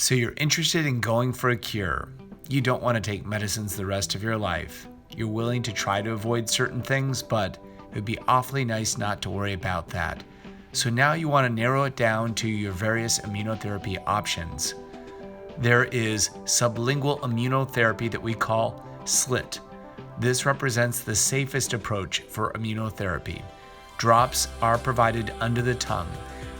So you're interested in going for a cure. You don't want to take medicines the rest of your life. You're willing to try to avoid certain things, but it would be awfully nice not to worry about that. So now you want to narrow it down to your various immunotherapy options. There is sublingual immunotherapy that we call SLIT. This represents the safest approach for immunotherapy. Drops are provided under the tongue.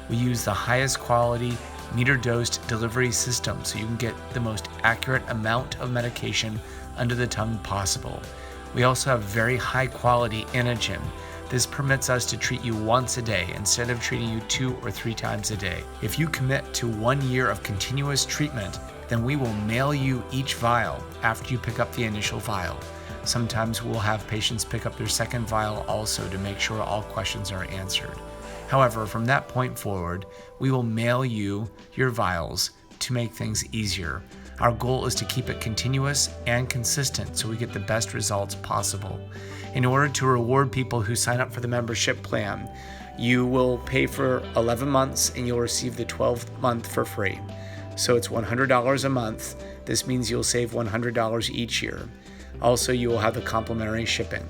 We use the highest quality meter-dosed delivery system so you can get the most accurate amount of medication under the tongue possible. We also have very high quality antigen. This permits us to treat you once a day instead of treating you 2 or 3 times a day. If you commit to 1 year of continuous treatment, then we will mail you each vial after you pick up the initial vial. Sometimes we'll have patients pick up their second vial also to make sure all questions are answered. However, from that point forward, we will mail you your vials to make things easier. Our goal is to keep it continuous and consistent so we get the best results possible. In order to reward people who sign up for the membership plan, you will pay for 11 months and you'll receive the 12th month for free. So it's $100 a month. This means you'll save $100 each year. Also, you will have the complimentary shipping.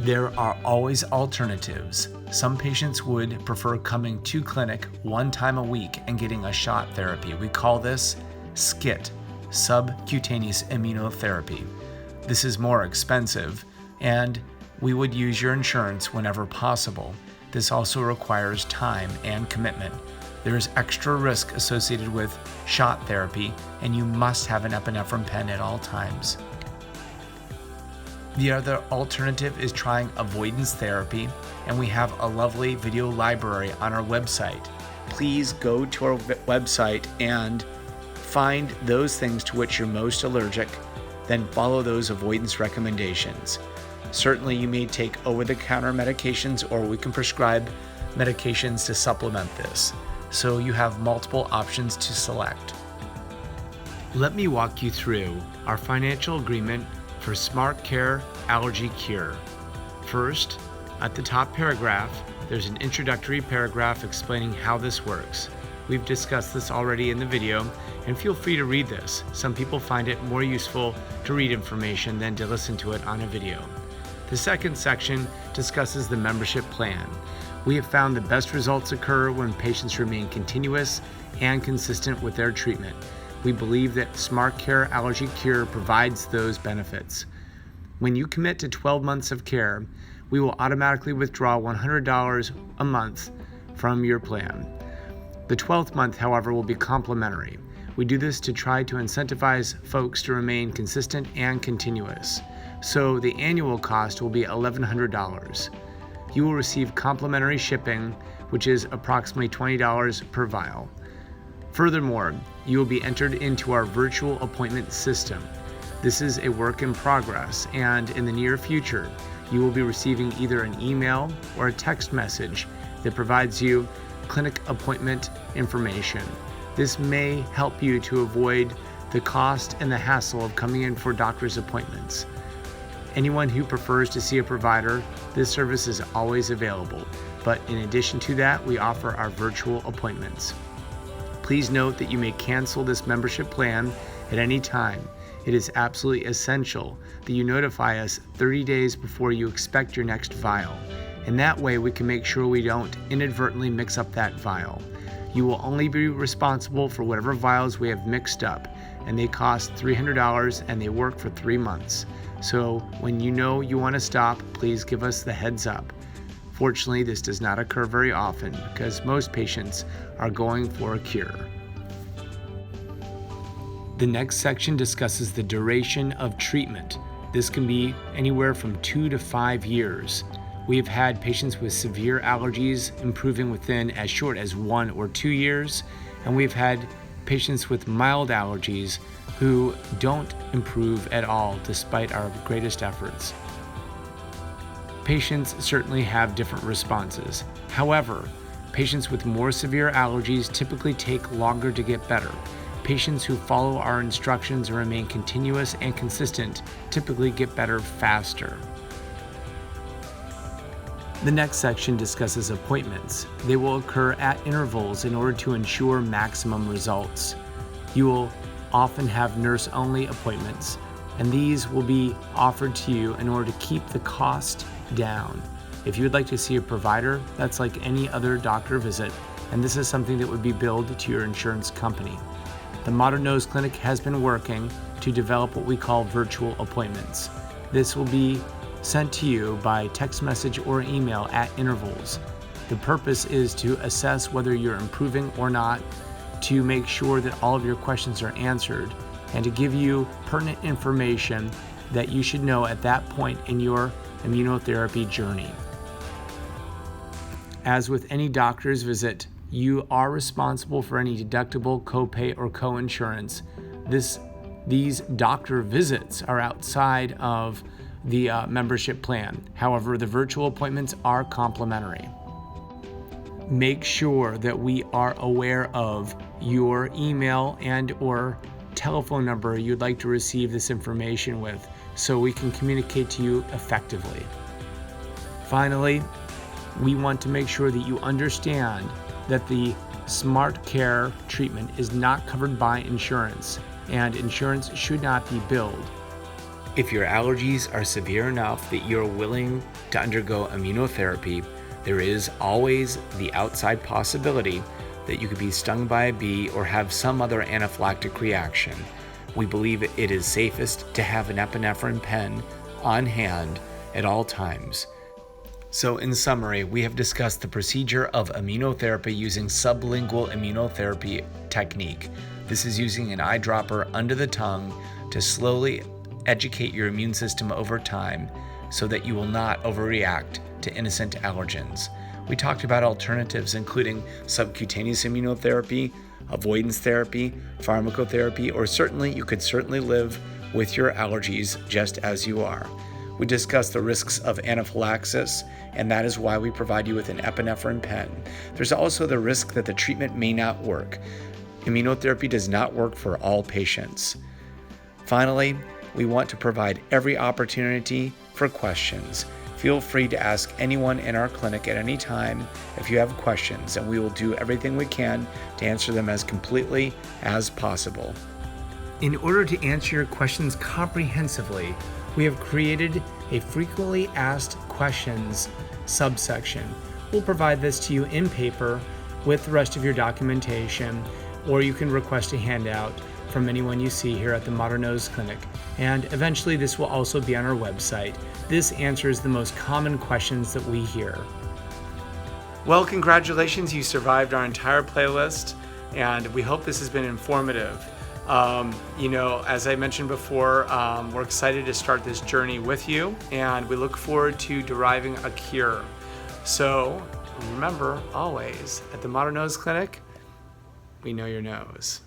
There are always alternatives. Some patients would prefer coming to clinic 1 time a week and getting a shot therapy. We call this SCIT, subcutaneous immunotherapy. This is more expensive, and we would use your insurance whenever possible. This also requires time and commitment. There is extra risk associated with shot therapy, and you must have an epinephrine pen at all times. The other alternative is trying avoidance therapy, and we have a lovely video library on our website. Please go to our website and find those things to which you're most allergic, then follow those avoidance recommendations. Certainly you may take over-the-counter medications, or we can prescribe medications to supplement this. So you have multiple options to select. Let me walk you through our financial agreement for SmartCare Allergy Cure. First, at the top paragraph, there's an introductory paragraph explaining how this works. We've discussed this already in the video, and feel free to read this. Some people find it more useful to read information than to listen to it on a video. The second section discusses the membership plan. We have found the best results occur when patients remain continuous and consistent with their treatment. We believe that SmartCare Allergy Cure provides those benefits. When you commit to 12 months of care, we will automatically withdraw $100 a month from your plan. The 12th month, however, will be complimentary. We do this to try to incentivize folks to remain consistent and continuous. So the annual cost will be $1,100. You will receive complimentary shipping, which is approximately $20 per vial. Furthermore, you will be entered into our virtual appointment system. This is a work in progress, and in the near future, you will be receiving either an email or a text message that provides you clinic appointment information. This may help you to avoid the cost and the hassle of coming in for doctor's appointments. Anyone who prefers to see a provider, this service is always available. But in addition to that, we offer our virtual appointments. Please note that you may cancel this membership plan at any time. It is absolutely essential that you notify us 30 days before you expect your next vial. And that way we can make sure we don't inadvertently mix up that vial. You will only be responsible for whatever vials we have mixed up, and they cost $300 and they work for 3 months. So when you know you want to stop, please give us the heads up. Fortunately, this does not occur very often because most patients are going for a cure. The next section discusses the duration of treatment. This can be anywhere from 2 to 5 years. We have had patients with severe allergies improving within as short as 1 or 2 years, and we've had patients with mild allergies who don't improve at all despite our greatest efforts. Patients certainly have different responses. However, patients with more severe allergies typically take longer to get better. Patients who follow our instructions and remain continuous and consistent typically get better faster. The next section discusses appointments. They will occur at intervals in order to ensure maximum results. You will often have nurse-only appointments, and these will be offered to you in order to keep the cost down. If you would like to see a provider, that's like any other doctor visit, and this is something that would be billed to your insurance company. The Modern Nose Clinic has been working to develop what we call virtual appointments. This will be sent to you by text message or email at intervals. The purpose is to assess whether you're improving or not, to make sure that all of your questions are answered, and to give you pertinent information that you should know at that point in your immunotherapy journey. As with any doctor's visit, you are responsible for any deductible, copay, or coinsurance. These doctor visits are outside of the membership plan. However, the virtual appointments are complimentary. Make sure that we are aware of your email and or telephone number you'd like to receive this information with, so we can communicate to you effectively. Finally, we want to make sure that you understand that the Smart Care treatment is not covered by insurance, and insurance should not be billed. If your allergies are severe enough that you're willing to undergo immunotherapy, there is always the outside possibility that you could be stung by a bee or have some other anaphylactic reaction. We believe it is safest to have an epinephrine pen on hand at all times. So in summary, we have discussed the procedure of immunotherapy using sublingual immunotherapy technique. This is using an eyedropper under the tongue to slowly educate your immune system over time so that you will not overreact to innocent allergens. We talked about alternatives including subcutaneous immunotherapy, avoidance therapy, pharmacotherapy, or you could certainly live with your allergies just as you are. We discussed the risks of anaphylaxis, and that is why we provide you with an epinephrine pen. There's also the risk that the treatment may not work. Immunotherapy does not work for all patients. Finally, we want to provide every opportunity for questions. Feel free to ask anyone in our clinic at any time if you have questions, and we will do everything we can to answer them as completely as possible. In order to answer your questions comprehensively, we have created a frequently asked questions subsection. We'll provide this to you in paper with the rest of your documentation, or you can request a handout from anyone you see here at the Modern Nose Clinic. And eventually this will also be on our website. This answers the most common questions that we hear. Well, congratulations, you survived our entire playlist, and we hope this has been informative. As I mentioned before, we're excited to start this journey with you, and we look forward to deriving a cure. So remember, always, at the Modern Nose Clinic, we know your nose.